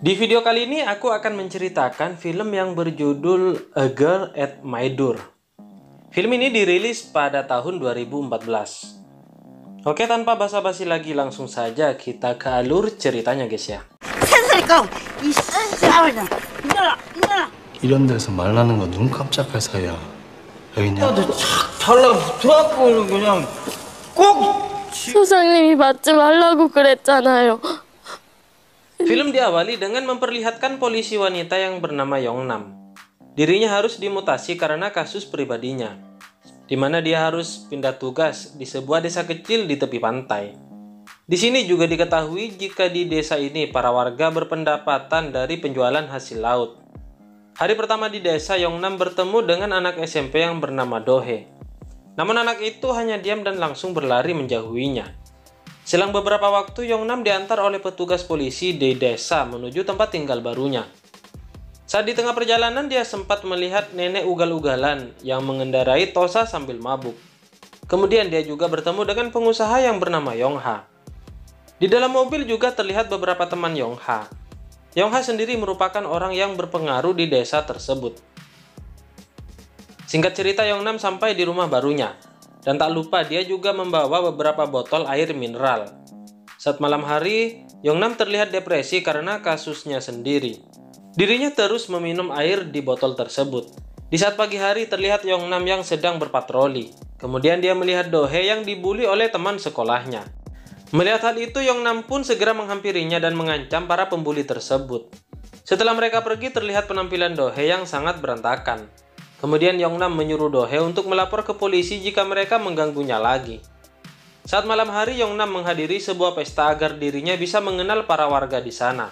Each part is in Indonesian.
Di video kali ini aku akan menceritakan film yang berjudul A Girl at My Door. Film ini dirilis pada tahun 2014. Oke, tanpa basa-basi lagi langsung saja kita ke alur ceritanya guys ya. 이런 데서 말라는 거 눈 깜짝할 사이야. 여기냐? 달라붙어갖고 그냥 꼭 소장님이 맞지 말라고 그랬잖아요. Film diawali dengan memperlihatkan polisi wanita yang bernama Yongnam. Dirinya harus dimutasi karena kasus pribadinya, di mana dia harus pindah tugas di sebuah desa kecil di tepi pantai. Di sini juga diketahui jika di desa ini para warga berpendapatan dari penjualan hasil laut. Hari pertama di desa, Yongnam bertemu dengan anak SMP yang bernama Dohe. Namun anak itu hanya diam dan langsung berlari menjauhinya. Selang beberapa waktu, Yongnam diantar oleh petugas polisi di desa menuju tempat tinggal barunya. Saat di tengah perjalanan, dia sempat melihat nenek ugal-ugalan yang mengendarai Tosa sambil mabuk. Kemudian dia juga bertemu dengan pengusaha yang bernama Yongha. Di dalam mobil juga terlihat beberapa teman Yongha. Yongha sendiri merupakan orang yang berpengaruh di desa tersebut. Singkat cerita, Yongnam sampai di rumah barunya. Dan tak lupa dia juga membawa beberapa botol air mineral. Saat malam hari, Yongnam terlihat depresi karena kasusnya sendiri. Dirinya terus meminum air di botol tersebut. Di saat pagi hari terlihat Yongnam yang sedang berpatroli. Kemudian dia melihat Dohe yang dibuli oleh teman sekolahnya. Melihat hal itu, Yongnam pun segera menghampirinya dan mengancam para pembuli tersebut. Setelah mereka pergi, terlihat penampilan Dohe yang sangat berantakan. Kemudian Yongnam menyuruh Dohe untuk melapor ke polisi jika mereka mengganggunya lagi. Saat malam hari, Yongnam menghadiri sebuah pesta agar dirinya bisa mengenal para warga di sana.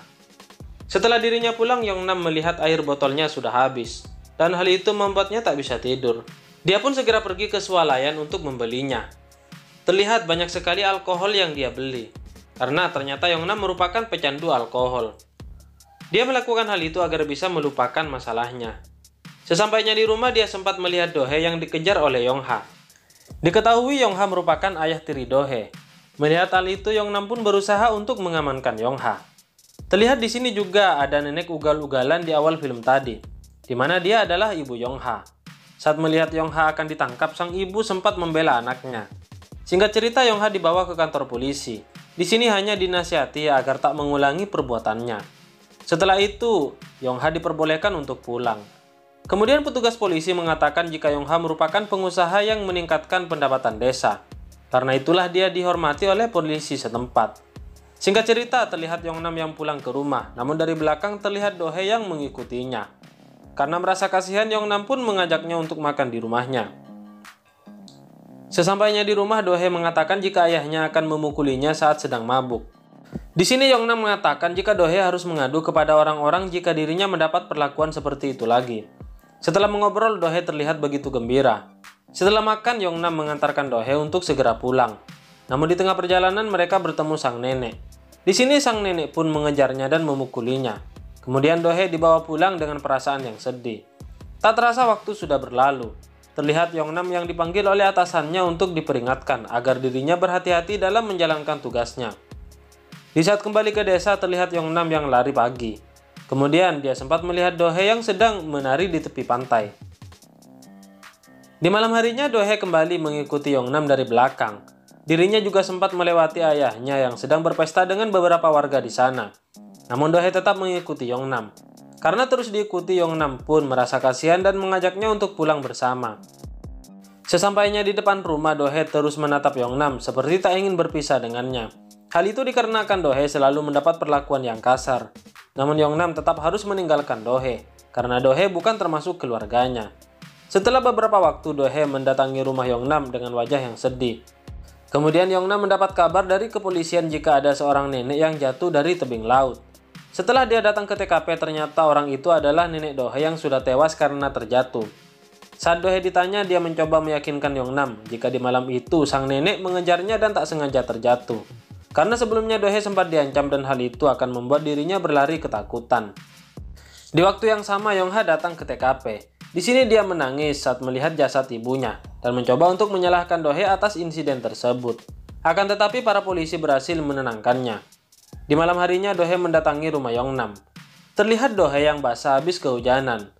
Setelah dirinya pulang, Yongnam melihat air botolnya sudah habis, dan hal itu membuatnya tak bisa tidur. Dia pun segera pergi ke swalayan untuk membelinya. Terlihat banyak sekali alkohol yang dia beli, karena ternyata Yongnam merupakan pecandu alkohol. Dia melakukan hal itu agar bisa melupakan masalahnya. Sesampainya di rumah, dia sempat melihat Dohe yang dikejar oleh Yongha. Diketahui Yongha merupakan ayah tiri Dohe. Melihat hal itu, Yongnam pun berusaha untuk mengamankan Yongha. Terlihat di sini juga ada nenek ugal-ugalan di awal film tadi, di mana dia adalah ibu Yongha. Saat melihat Yongha akan ditangkap, sang ibu sempat membela anaknya. Singkat cerita, Yongha dibawa ke kantor polisi. Di sini hanya dinasihati agar tak mengulangi perbuatannya. Setelah itu, Yongha diperbolehkan untuk pulang. Kemudian petugas polisi mengatakan jika Yongha merupakan pengusaha yang meningkatkan pendapatan desa. Karena itulah dia dihormati oleh polisi setempat. Singkat cerita, terlihat Yongnam yang pulang ke rumah, namun dari belakang terlihat Dohe yang mengikutinya. Karena merasa kasihan, Yongnam pun mengajaknya untuk makan di rumahnya. Sesampainya di rumah, Dohe mengatakan jika ayahnya akan memukulinya saat sedang mabuk. Di sini Yongnam mengatakan jika Dohe harus mengadu kepada orang-orang jika dirinya mendapat perlakuan seperti itu lagi. Setelah mengobrol, Dohe terlihat begitu gembira. Setelah makan, Yongnam mengantarkan Dohe untuk segera pulang. Namun di tengah perjalanan mereka bertemu sang nenek. Di sini sang nenek pun mengejarnya dan memukulinya. Kemudian Dohe dibawa pulang dengan perasaan yang sedih. Tak terasa waktu sudah berlalu. Terlihat Yongnam yang dipanggil oleh atasannya untuk diperingatkan agar dirinya berhati-hati dalam menjalankan tugasnya. Di saat kembali ke desa, terlihat Yongnam yang lari pagi. Kemudian dia sempat melihat Dohe yang sedang menari di tepi pantai. Di malam harinya, Dohe kembali mengikuti Yongnam dari belakang. Dirinya juga sempat melewati ayahnya yang sedang berpesta dengan beberapa warga di sana. Namun Dohe tetap mengikuti Yongnam. Karena terus diikuti, Yongnam pun merasa kasihan dan mengajaknya untuk pulang bersama. Sesampainya di depan rumah, Dohe terus menatap Yongnam seperti tak ingin berpisah dengannya. Hal itu dikarenakan Dohe selalu mendapat perlakuan yang kasar. Namun Yongnam tetap harus meninggalkan Dohe, karena Dohe bukan termasuk keluarganya. Setelah beberapa waktu, Dohe mendatangi rumah Yongnam dengan wajah yang sedih. Kemudian Yongnam mendapat kabar dari kepolisian jika ada seorang nenek yang jatuh dari tebing laut. Setelah dia datang ke TKP, ternyata orang itu adalah nenek Dohe yang sudah tewas karena terjatuh. Saat Dohe ditanya, dia mencoba meyakinkan Yongnam jika di malam itu sang nenek mengejarnya dan tak sengaja terjatuh. Karena sebelumnya Dohe sempat diancam dan hal itu akan membuat dirinya berlari ketakutan. Di waktu yang sama, Yongha datang ke TKP. Di sini dia menangis saat melihat jasad ibunya dan mencoba untuk menyalahkan Dohe atas insiden tersebut. Akan tetapi para polisi berhasil menenangkannya. Di malam harinya, Dohe mendatangi rumah Yongnam. Terlihat Dohe yang basah habis kehujanan.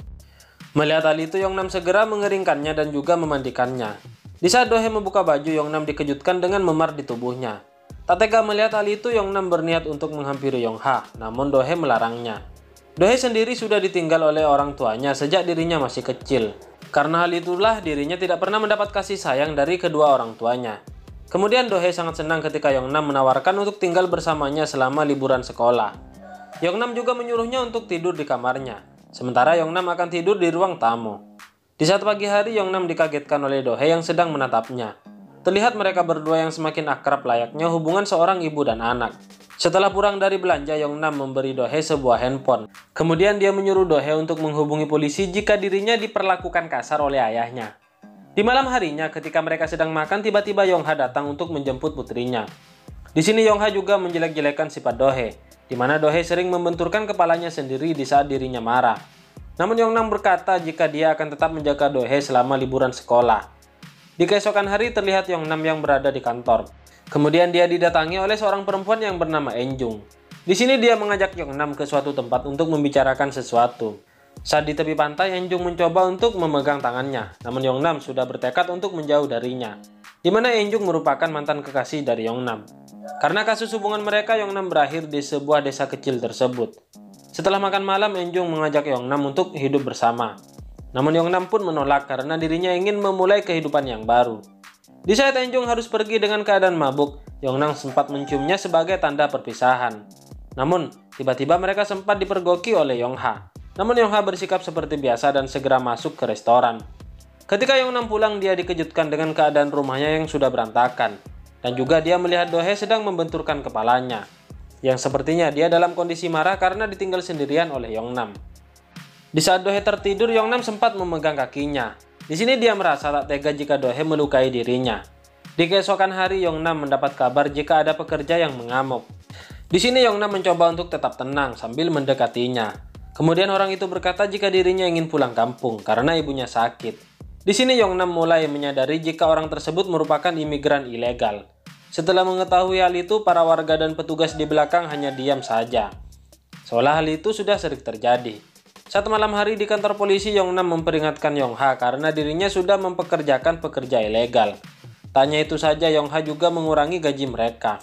Melihat hal itu, Yongnam segera mengeringkannya dan juga memandikannya. Di saat Dohe membuka baju, Yongnam dikejutkan dengan memar di tubuhnya. Tak tega melihat hal itu, Yongnam berniat untuk menghampiri Yongha, namun Dohe melarangnya. Dohe sendiri sudah ditinggal oleh orang tuanya sejak dirinya masih kecil. Karena hal itulah dirinya tidak pernah mendapat kasih sayang dari kedua orang tuanya. Kemudian Dohe sangat senang ketika Yongnam menawarkan untuk tinggal bersamanya selama liburan sekolah. Yongnam juga menyuruhnya untuk tidur di kamarnya, sementara Yongnam akan tidur di ruang tamu. Di saat pagi hari, Yongnam dikagetkan oleh Dohe yang sedang menatapnya. Terlihat mereka berdua yang semakin akrab layaknya hubungan seorang ibu dan anak. Setelah pulang dari belanja, Yongnam memberi Dohe sebuah handphone. Kemudian dia menyuruh Dohe untuk menghubungi polisi jika dirinya diperlakukan kasar oleh ayahnya. Di malam harinya, ketika mereka sedang makan, tiba-tiba Yongha datang untuk menjemput putrinya. Di sini Yongha juga menjelek-jelekan sifat Dohe, di mana Dohe sering membenturkan kepalanya sendiri di saat dirinya marah. Namun Yongnam berkata jika dia akan tetap menjaga Dohe selama liburan sekolah. Di keesokan hari terlihat Yongnam yang berada di kantor. Kemudian dia didatangi oleh seorang perempuan yang bernama Enjung. Di sini dia mengajak Yongnam ke suatu tempat untuk membicarakan sesuatu. Saat di tepi pantai, Enjung mencoba untuk memegang tangannya, namun Yongnam sudah bertekad untuk menjauh darinya. Di mana Enjung merupakan mantan kekasih dari Yongnam. Karena kasus hubungan mereka, Yongnam berakhir di sebuah desa kecil tersebut. Setelah makan malam, Enjung mengajak Yongnam untuk hidup bersama. Namun Yongnam pun menolak karena dirinya ingin memulai kehidupan yang baru. Di saat Enjung harus pergi dengan keadaan mabuk, Yongnam sempat menciumnya sebagai tanda perpisahan. Namun, tiba-tiba mereka sempat dipergoki oleh Yongha. Namun Yongha bersikap seperti biasa dan segera masuk ke restoran. Ketika Yongnam pulang, dia dikejutkan dengan keadaan rumahnya yang sudah berantakan. Dan juga dia melihat Dohe sedang membenturkan kepalanya, yang sepertinya dia dalam kondisi marah karena ditinggal sendirian oleh Yongnam. Di saat Dohe tertidur, Yongnam sempat memegang kakinya. Di sini dia merasa tak tega jika Dohe melukai dirinya. Di keesokan hari, Yongnam mendapat kabar jika ada pekerja yang mengamuk. Di sini Yongnam mencoba untuk tetap tenang sambil mendekatinya. Kemudian orang itu berkata jika dirinya ingin pulang kampung karena ibunya sakit. Di sini Yongnam mulai menyadari jika orang tersebut merupakan imigran ilegal. Setelah mengetahui hal itu, para warga dan petugas di belakang hanya diam saja, seolah hal itu sudah sering terjadi. Saat malam hari di kantor polisi, Yongnam memperingatkan Yongha karena dirinya sudah mempekerjakan pekerja ilegal. Tak hanya itu saja, Yongha juga mengurangi gaji mereka.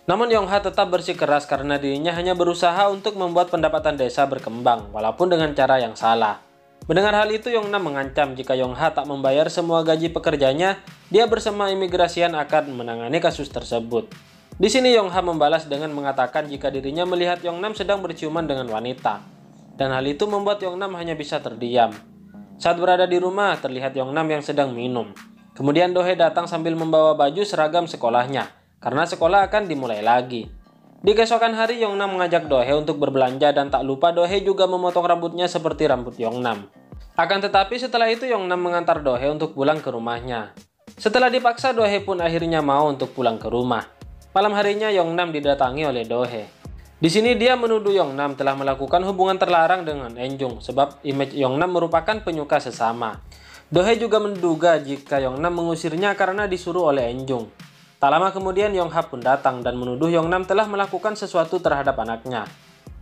Namun Yongha tetap bersikeras karena dirinya hanya berusaha untuk membuat pendapatan desa berkembang, walaupun dengan cara yang salah. Mendengar hal itu, Yongnam mengancam jika Yongha tak membayar semua gaji pekerjanya, dia bersama imigrasian akan menangani kasus tersebut. Di sini Yongha membalas dengan mengatakan jika dirinya melihat Yongnam sedang berciuman dengan wanita. Dan hal itu membuat Yongnam hanya bisa terdiam. Saat berada di rumah, terlihat Yongnam yang sedang minum. Kemudian Dohe datang sambil membawa baju seragam sekolahnya, karena sekolah akan dimulai lagi. Di keesokan hari, Yongnam mengajak Dohe untuk berbelanja dan tak lupa Dohe juga memotong rambutnya seperti rambut Yongnam. Akan tetapi setelah itu Yongnam mengantar Dohe untuk pulang ke rumahnya. Setelah dipaksa, Dohe pun akhirnya mau untuk pulang ke rumah. Malam harinya Yongnam didatangi oleh Dohe. Di sini dia menuduh Yongnam telah melakukan hubungan terlarang dengan Enjung sebab image Yongnam merupakan penyuka sesama. Dohe juga menduga jika Yongnam mengusirnya karena disuruh oleh Enjung. Tak lama kemudian Yongha pun datang dan menuduh Yongnam telah melakukan sesuatu terhadap anaknya.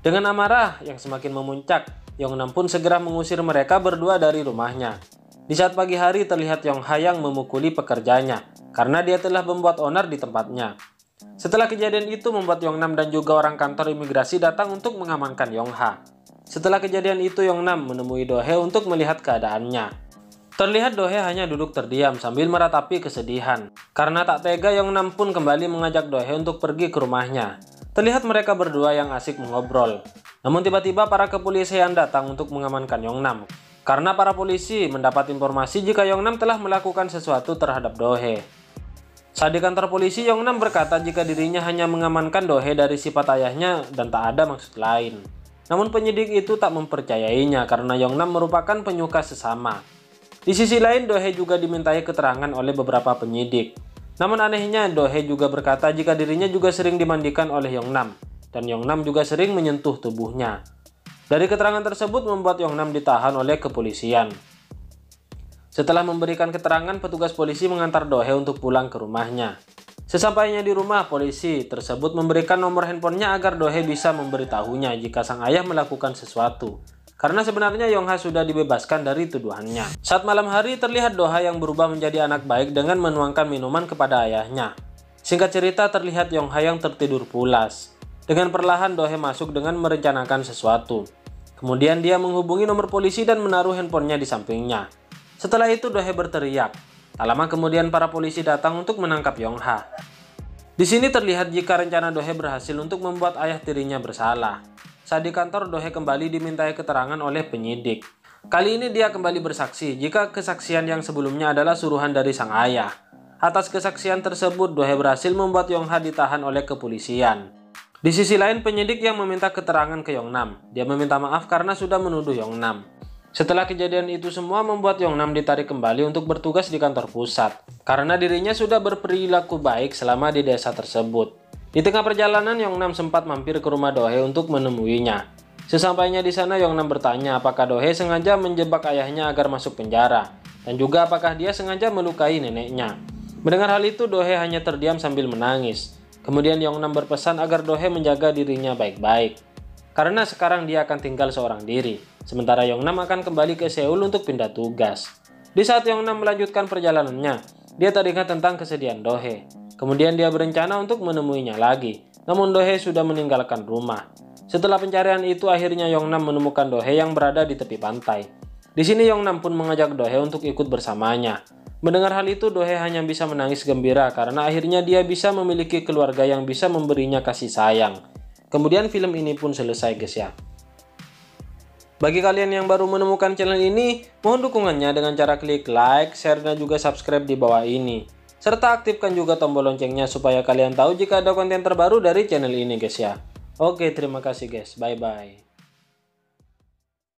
Dengan amarah yang semakin memuncak, Yongnam pun segera mengusir mereka berdua dari rumahnya. Di saat pagi hari terlihat Yongha yang memukuli pekerjanya karena dia telah membuat onar di tempatnya. Setelah kejadian itu membuat Yongnam dan juga orang kantor imigrasi datang untuk mengamankan Yongha. Setelah kejadian itu Yongnam menemui Dohe untuk melihat keadaannya. Terlihat Dohe hanya duduk terdiam sambil meratapi kesedihan. Karena tak tega, Yongnam pun kembali mengajak Dohe untuk pergi ke rumahnya. Terlihat mereka berdua yang asik mengobrol. Namun tiba-tiba para kepolisian datang untuk mengamankan Yongnam. Karena para polisi mendapat informasi jika Yongnam telah melakukan sesuatu terhadap Dohe. Saat di kantor polisi, Yongnam berkata jika dirinya hanya mengamankan Dohe dari sifat ayahnya dan tak ada maksud lain. Namun penyidik itu tak mempercayainya karena Yongnam merupakan penyuka sesama. Di sisi lain, Dohe juga dimintai keterangan oleh beberapa penyidik. Namun anehnya, Dohe juga berkata jika dirinya juga sering dimandikan oleh Yongnam, dan Yongnam juga sering menyentuh tubuhnya. Dari keterangan tersebut membuat Yongnam ditahan oleh kepolisian. Setelah memberikan keterangan, petugas polisi mengantar Dohe untuk pulang ke rumahnya. Sesampainya di rumah, polisi tersebut memberikan nomor handphonenya agar Do-hye bisa memberitahunya jika sang ayah melakukan sesuatu. Karena sebenarnya Yong-ha sudah dibebaskan dari tuduhannya. Saat malam hari, terlihat Do-ha yang berubah menjadi anak baik dengan menuangkan minuman kepada ayahnya. Singkat cerita, terlihat Yong-ha yang tertidur pulas. Dengan perlahan, Do-hye masuk dengan merencanakan sesuatu. Kemudian dia menghubungi nomor polisi dan menaruh handphonenya di sampingnya. Setelah itu, Do-hye berteriak. Tak lama kemudian para polisi datang untuk menangkap Yong-ha. Di sini terlihat jika rencana Do-hye berhasil untuk membuat ayah tirinya bersalah. Saat di kantor, Do-hye kembali dimintai keterangan oleh penyidik. Kali ini dia kembali bersaksi jika kesaksian yang sebelumnya adalah suruhan dari sang ayah. Atas kesaksian tersebut, Do-hye berhasil membuat Yong-ha ditahan oleh kepolisian. Di sisi lain, penyidik yang meminta keterangan ke Yong-nam. Dia meminta maaf karena sudah menuduh Yong-nam. Setelah kejadian itu semua membuat Yong-nam ditarik kembali untuk bertugas di kantor pusat. Karena dirinya sudah berperilaku baik selama di desa tersebut. Di tengah perjalanan, Yong-nam sempat mampir ke rumah Do-hye untuk menemuinya. Sesampainya di sana, Yong-nam bertanya apakah Do-hye sengaja menjebak ayahnya agar masuk penjara. Dan juga apakah dia sengaja melukai neneknya. Mendengar hal itu, Do-hye hanya terdiam sambil menangis. Kemudian Yong-nam berpesan agar Do-hye menjaga dirinya baik-baik. Karena sekarang dia akan tinggal seorang diri. Sementara Yong-nam akan kembali ke Seoul untuk pindah tugas. Di saat Yong-nam melanjutkan perjalanannya, dia teringat tentang kesedihan Do-hye. Kemudian dia berencana untuk menemuinya lagi. Namun Do-hye sudah meninggalkan rumah. Setelah pencarian itu, akhirnya Yong-nam menemukan Do-hye yang berada di tepi pantai. Di sini Yong-nam pun mengajak Do-hye untuk ikut bersamanya. Mendengar hal itu, Do-hye hanya bisa menangis gembira karena akhirnya dia bisa memiliki keluarga yang bisa memberinya kasih sayang. Kemudian film ini pun selesai guys ya. Bagi kalian yang baru menemukan channel ini, mohon dukungannya dengan cara klik like, share, dan juga subscribe di bawah ini. Serta aktifkan juga tombol loncengnya supaya kalian tahu jika ada konten terbaru dari channel ini guys ya. Oke, terima kasih guys. Bye-bye.